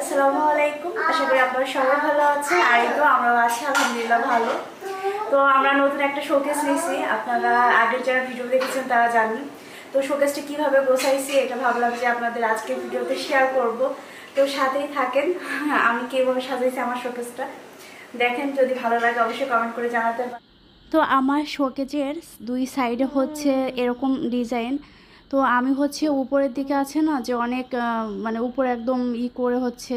আসসালামু আলাইকুম। আশা করি আপনারা সবাই ভালো আছেন। আর এই তো আমরাও আছি আলহামদুলিল্লাহ ভালো। তো আমরা নতুন একটা শোকেস নিয়েছি, আপনারা আগের যারা ভিডিও দেখেছেন তারা জানেন। তো শোকেসটা কীভাবে গোছাইছি এটা ভাবলাম যে আপনাদের আজকের ভিডিওতে শেয়ার করব। তো সাথেই থাকেন, আমি কীভাবে সাজাইছি আমার শোকেসটা দেখেন। যদি ভালো লাগে অবশ্যই কমেন্ট করে জানাতে পারেন। তো আমার শোকেজের দুই সাইডে হচ্ছে এরকম ডিজাইন। তো আমি হচ্ছে উপরের দিকে আছে না যে অনেক মানে উপরে একদম করে হচ্ছে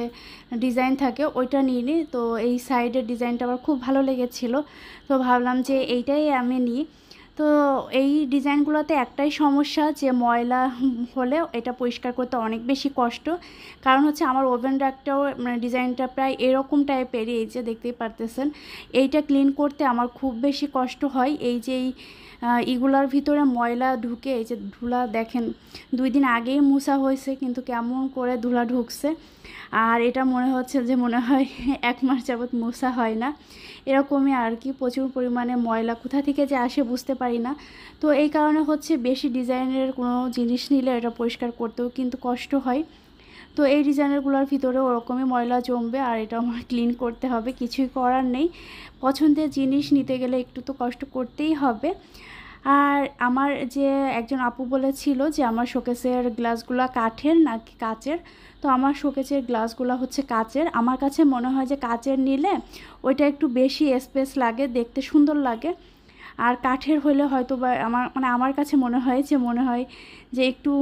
ডিজাইন থাকে, ওইটা নিয়ে নিই। তো এই সাইডের ডিজাইনটা আমার খুব ভালো লেগেছিলো, তো ভাবলাম যে এইটাই আমি নিই। তো এই ডিজাইনগুলোতে একটাই সমস্যা যে ময়লা হলে এটা পরিষ্কার করতে অনেক বেশি কষ্ট। কারণ হচ্ছে আমার ওভেন র্যাকটাও মানে ডিজাইনটা প্রায় এরকম টাইপেরই, এই যে দেখতেই পারতেছেন। এইটা ক্লিন করতে আমার খুব বেশি কষ্ট হয়। এই যে এগুলার ভিতরে ময়লা ঢুকে, এই যে ধুলা দেখেন, 2 দিন আগেই মুছা হয়েছে কিন্তু কেমন করে ধুলা ঢুকছে। আর এটা মনে হচ্ছে যে মনে হয় 1 মাস যাবত মুছা হয় না, এরকমই আর কি। প্রচুর পরিমাণে ময়লা কোথা থেকে যে আসে বুঝতে পারি না। তো এই কারণে হচ্ছে বেশি ডিজাইনের কোনো জিনিস নিলে এটা পরিষ্কার করতেও কিন্তু কষ্ট হয়। তো এই ডিজাইনারগুলোর ভিতরে ওরকমই ময়লা জমবে, আর এটা আমার ক্লিন করতে হবে, কিছুই করার নেই। পছন্দের জিনিস নিতে গেলে একটু তো কষ্ট করতেই হবে। আর আমার যে একজন আপু বলেছিল যে আমার শোকেসের গ্লাসগুলো কাঠের নাকি কাচের। তো আমার শোকেসের গ্লাসগুলো হচ্ছে কাচের। আমার কাছে মনে হয় যে কাচের নিলে ওইটা একটু বেশি স্পেস লাগে, দেখতে সুন্দর লাগে। আর কাঠের হলে হয়তো বা আমার কাছে মনে হয় যে একটু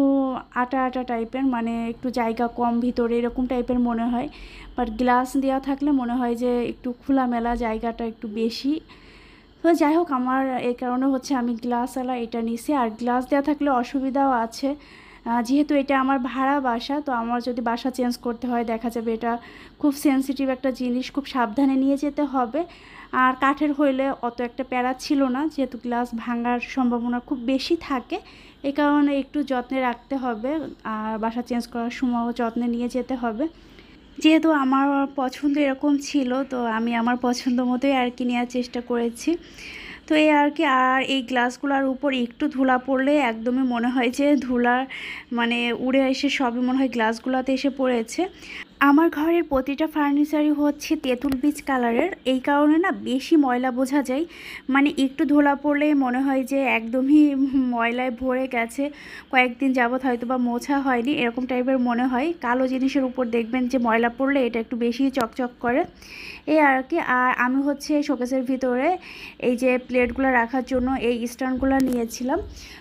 আটা আটা টাইপের, মানে একটু জায়গা কম ভিতরে এরকম টাইপের মনে হয়। বাট গ্লাস দেওয়া থাকলে মনে হয় যে একটু খোলামেলা, জায়গাটা একটু বেশি। তো যাই হোক, আমার এই কারণে হচ্ছে আমি গ্লাসওয়ালা এটা নিছি। আর গ্লাস দেওয়া থাকলে অসুবিধাও আছে, যেহেতু এটা আমার ভাড়া বাসা। তো আমার যদি বাসা চেঞ্জ করতে হয় দেখা যাবে এটা খুব সেনসিটিভ একটা জিনিস, খুব সাবধানে নিয়ে যেতে হবে। আর কাঠের হইলে অত একটা প্যারা ছিল না, যেহেতু গ্লাস ভাঙার সম্ভাবনা খুব বেশি থাকে, এই কারণে একটু যত্নে রাখতে হবে। আর বাসা চেঞ্জ করার সময়ও যত্নে নিয়ে যেতে হবে। যেহেতু আমার পছন্দ এরকম ছিল, তো আমি আমার পছন্দ মতোই আর কি নেওয়ার চেষ্টা করেছি। তো এই আর কি। আর এই গ্লাসগুলোর উপর একটু ধুলা পড়লে একদমই মনে হয় যে ধুলার মানে উড়ে এসে সবই মনে হয় গ্লাসগুলোতে এসে পড়েছে। আমার ঘরের প্রতিটা ফার্নিচারই হচ্ছে তেঁতুল বীজ কালারের, এই কারণে না বেশি ময়লা বোঝা যায়। মানে একটু ধুলা পড়লেই মনে হয় যে একদমই ময়লায় ভরে গেছে, কয়েকদিন যাবৎ হয়তো বা মোছা হয়নি, এরকম টাইপের মনে হয়। কালো জিনিসের উপর দেখবেন যে ময়লা পড়লে এটা একটু বেশি চকচক করে, এই আর কি। আর আমি হচ্ছে শোকেসের ভিতরে এই যে প্লেটগুলো রাখার জন্য এই স্ট্যান্ডগুলো নিয়েছিলাম।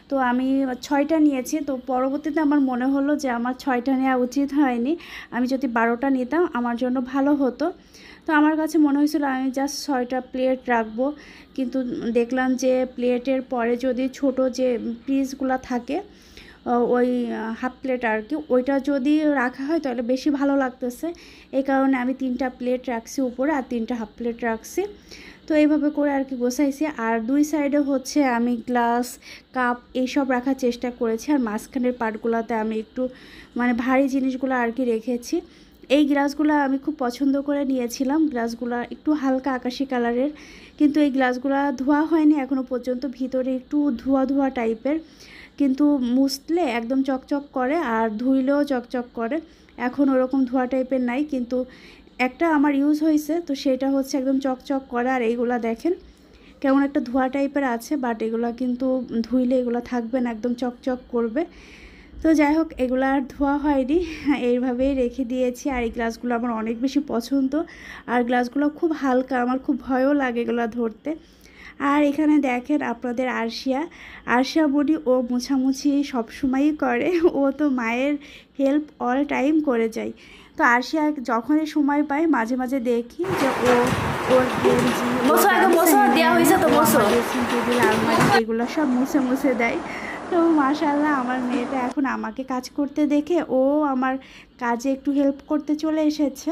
তো আমি 6টা নিয়েছি। তো পরবর্তীতে আমার মনে হলো যে আমার 6টা নেওয়া উচিত হয়নি, আমি যদি 12টা নিতাম আমার জন্য ভালো হতো। তো আমার কাছে মনে হয়েছিল আমি জাস্ট 6টা প্লেট রাখবো, কিন্তু দেখলাম যে প্লেটের পরে যদি ছোট যে পিসগুলো থাকে ওই হাফ প্লেট আর কি, ওইটা যদি রাখা হয় তাহলে বেশি ভালো লাগতেছে। এই কারণে আমি 3টা প্লেট রাখছি উপরে আর 3টা হাফ প্লেট রাখছি। তো এইভাবে করে আর কি গোছাইছি। আর 2 সাইডে হচ্ছে আমি গ্লাস, কাপ এইসব রাখার চেষ্টা করেছি। আর মাঝখানের পার্টগুলোতে আমি একটু মানে ভারী জিনিসগুলো আর কি রেখেছি। এই গ্লাসগুলো আমি খুব পছন্দ করে নিয়েছিলাম, গ্লাসগুলো একটু হালকা আকাশি কালারের, কিন্তু এই গ্লাসগুলো ধোয়া হয়নি এখনও পর্যন্ত, ভিতরে একটু ধোয়া ধোয়া টাইপের, কিন্তু মুছলে একদম চকচক করে আর ধুইলেও চকচক করে। এখন ওরকম ধোয়া টাইপের নাই, কিন্তু একটা আমার ইউজ হয়েছে, তো সেটা হচ্ছে একদম চকচক করে। আর এইগুলা দেখেন কেমন একটা ধোয়া টাইপের আছে, বাট এগুলা কিন্তু ধুইলে এগুলো থাকবে না, একদম চকচক করবে। তো যাই হোক, এগুলো আর ধোয়া হয়নি, এইভাবেই রেখে দিয়েছি। আর এই গ্লাসগুলো আমার অনেক বেশি পছন্দ, আর গ্লাসগুলো খুব হালকা, আমার খুব ভয়ও লাগে এগুলো ধরতে। আর এখানে দেখেন আপনাদের আরশিয়া বুড়ি, ও মোছামুছি সবসময়ই করে, ও তো মায়ের হেল্প অল টাইম করে যায়। তো আরশিয়া যখনই সময় পায় মাঝে মাঝে দেখি যে ওর গেঞ্জি, আলমারি এগুলো সব মুছে মুছে দেয়। তো মাশাআল্লাহ, আমার মেয়েটা এখন আমাকে কাজ করতে দেখে ও আমার কাজে একটু হেল্প করতে চলে এসেছে।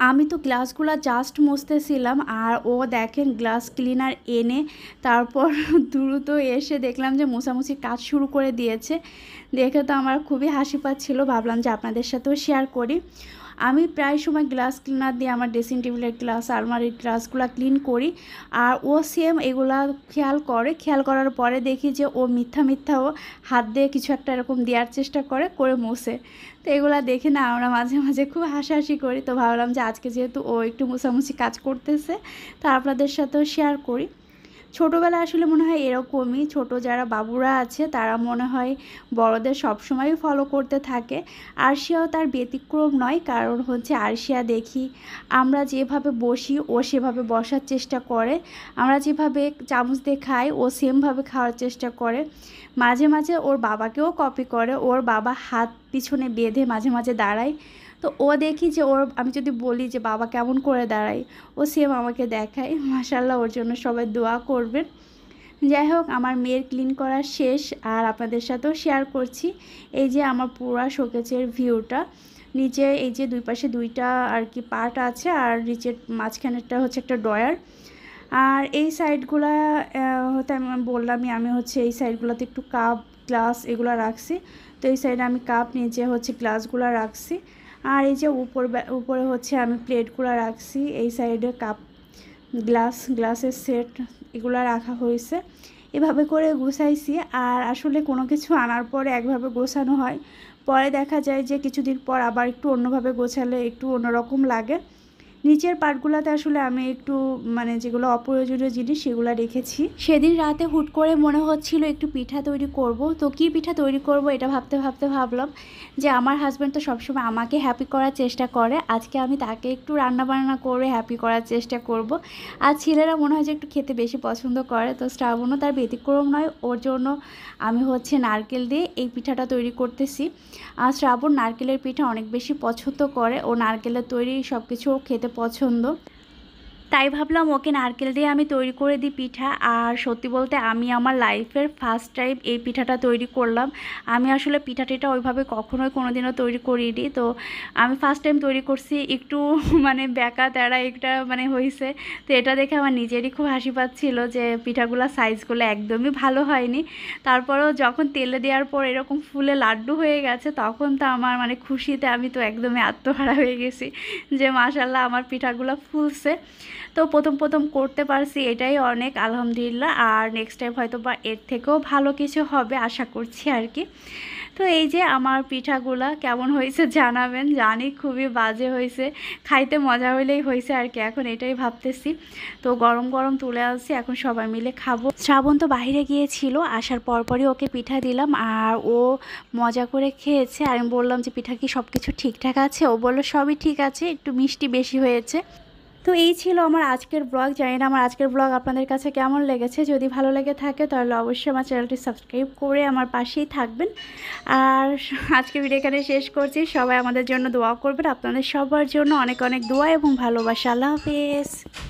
আমি তো গ্লাসগুলো জাস্ট মুছতেছিলাম, আর ও দেখেন গ্লাস ক্লিনার এনে তারপর দ্রুত এসে দেখলাম যে মোছামুছি কাজ শুরু করে দিয়েছে। দেখে তো আমার খুবই হাসি পাচ্ছিল, ভাবলাম যে আপনাদের সাথেও শেয়ার করি। আমি প্রায় সময় গ্লাস ক্লিনার দিয়ে আমার ড্রেসিং টেবিলের গ্লাস, আলমারির গ্লাসগুলো ক্লিন করি, আর ও সেম এগুলা খেয়াল করার পরে দেখি যে ও মিথ্যাও হাত দিয়ে কিছু একটা এরকম দেওয়ার চেষ্টা করে মোছে। তো এগুলা দেখে না আমরা মাঝে মাঝে খুব হাসাহাসি করি। তো ভাবলাম যে আজকে যেহেতু ও একটু মোছামুছি কাজ করতেছে, তা আপনাদের সাথেও শেয়ার করি। ছোটোবেলায় আসলে মনে হয় এরকমই, ছোট যারা বাবুরা আছে তারা মনে হয় বড়দের সবসময় ফলো করতে থাকে। আরশিয়াও তার ব্যতিক্রম নয়, কারণ হচ্ছে আরশিয়া দেখি আমরা যেভাবে বসি ও সেভাবে বসার চেষ্টা করে, আমরা যেভাবে চামচ দিয়ে খাই ও সেমভাবে খাওয়ার চেষ্টা করে। মাঝে মাঝে ওর বাবাকেও কপি করে, ওর বাবা হাত পিছনে বেঁধে মাঝে মাঝে দাঁড়ায়। তো ও দেখি যে আমি যদি বলি যে বাবা কেমন করে দাঁড়ায়, ও সেম আমাকে দেখায়। মাশাআল্লাহ, ওর জন্য সবাই দোয়া করবেন। যাই হোক, আমার মেয়ের ক্লিন করা শেষ আর আপনাদের সাথেও শেয়ার করছি। এই যে আমার পুরা শোকেসের ভিউটা, নিচে এই যে দুই পাশে দুইটা আর কি পার্ট আছে, আর নিচের মাঝখানেরটা হচ্ছে একটা ড্রয়ার। আর এই সাইডগুলা হতে আমি বললামই, আমি হচ্ছে এই সাইডগুলোতে একটু কাপ গ্লাস এগুলো রাখছি। তো এই সাইডে আমি কাপ, নিচে হচ্ছে গ্লাসগুলো রাখছি। আর এই যে উপরে হচ্ছে আমি প্লেটগুলো রাখছি, এই সাইডে কাপ গ্লাসের সেট এগুলো রাখা হয়েছে। এভাবে করে গুছাইছি। আর আসলে কোনো কিছু আনার পরে একভাবে গোছানো হয়, পরে দেখা যায় যে কিছুদিন পর আবার একটু অন্যভাবে গোছালে একটু অন্যরকম লাগে। নিচের পার্টগুলোতে আসলে আমি একটু মানে যেগুলো অপ্রয়োজনীয় জিনিস সেগুলো রেখেছি। সেদিন রাতে হুট করে মনে হচ্ছিল একটু পিঠা তৈরি করব। তো কী পিঠা তৈরি করব এটা ভাবতে ভাবলাম যে আমার হাজব্যান্ড তো সবসময় আমাকে হ্যাপি করার চেষ্টা করে, আজকে আমি তাকে একটু রান্নাবান্না করে হ্যাপি করার চেষ্টা করব। আর ছেলেরা মনে হয় যে একটু খেতে বেশি পছন্দ করে, তো শ্রাবণও তার ব্যতিক্রম নয়। ওর জন্য আমি হচ্ছে নারকেল দিয়ে এই পিঠাটা তৈরি করতেছি। আর শ্রাবণ নারকেলের পিঠা অনেক বেশি পছন্দ করে, ও নারকেলের তৈরি সব কিছু খেতে পছন্দ। তাই ভাবলাম ওকে নারকেল দিয়ে আমি তৈরি করে দিই পিঠা। আর সত্যি বলতে আমি আমার লাইফের ফার্স্ট টাইম এই পিঠাটা তৈরি করলাম। আমি আসলে পিঠাটিটা ওইভাবে কখনোই কোনোদিনও তৈরি করিনি। তো আমি ফার্স্ট টাইম তৈরি করছি, একটু মানে ব্যাকা তেড়া একটা মানে হয়েছে। তো এটা দেখে আমার নিজেরই খুব হাসি পাচ্ছিল যে পিঠাগুলো সাইজগুলো একদমই ভালো হয়নি। তারপরেও যখন তেলে দেওয়ার পর এরকম ফুলে লাড্ডু হয়ে গেছে, তখন তো আমার মানে খুশিতে আমি তো একদমই আত্মহারা হয়ে গেছি যে মাশাআল্লাহ আমার পিঠাগুলো ফুলছে। তো প্রথম করতে পারছি, এটাই অনেক, আলহামদুলিল্লাহ। আর নেক্সট টাইম হয়তো বা এর থেকেও ভালো কিছু হবে আশা করছি আর কি। তো এই যে আমার পিঠাগুলা কেমন হয়েছে জানাবেন। জানি খুবই বাজে হয়েছে, খাইতে মজা হইলেই হয়েছে আর কি, এখন এটাই ভাবতেছি। তো গরম গরম তুলে আসছি, এখন সবাই মিলে খাবো। শ্রাবণ তো বাইরে গিয়েছিল, আসার পরপরই ওকে পিঠা দিলাম আর ও মজা করে খেয়েছে। আর আমি বললাম যে পিঠা কি সব কিছু ঠিকঠাক আছে? ও বললো সবই ঠিক আছে, একটু মিষ্টি বেশি হয়েছে। তো এই ছিল আমার আজকের ব্লগ। জানি না আমার আজকের ব্লগ আপনাদের কাছে কেমন লেগেছে। যদি ভালো লেগে থাকে তাহলে অবশ্যই আমার চ্যানেলটি সাবস্ক্রাইব করে আমার পাশেই থাকবেন। আর আজকের ভিডিও এখানে শেষ করছি। সবাই আমাদের জন্য দোয়া করবেন, আপনাদের সবার জন্য অনেক অনেক দোয়া এবং ভালোবাসা। আল্লাহ হাফেজ।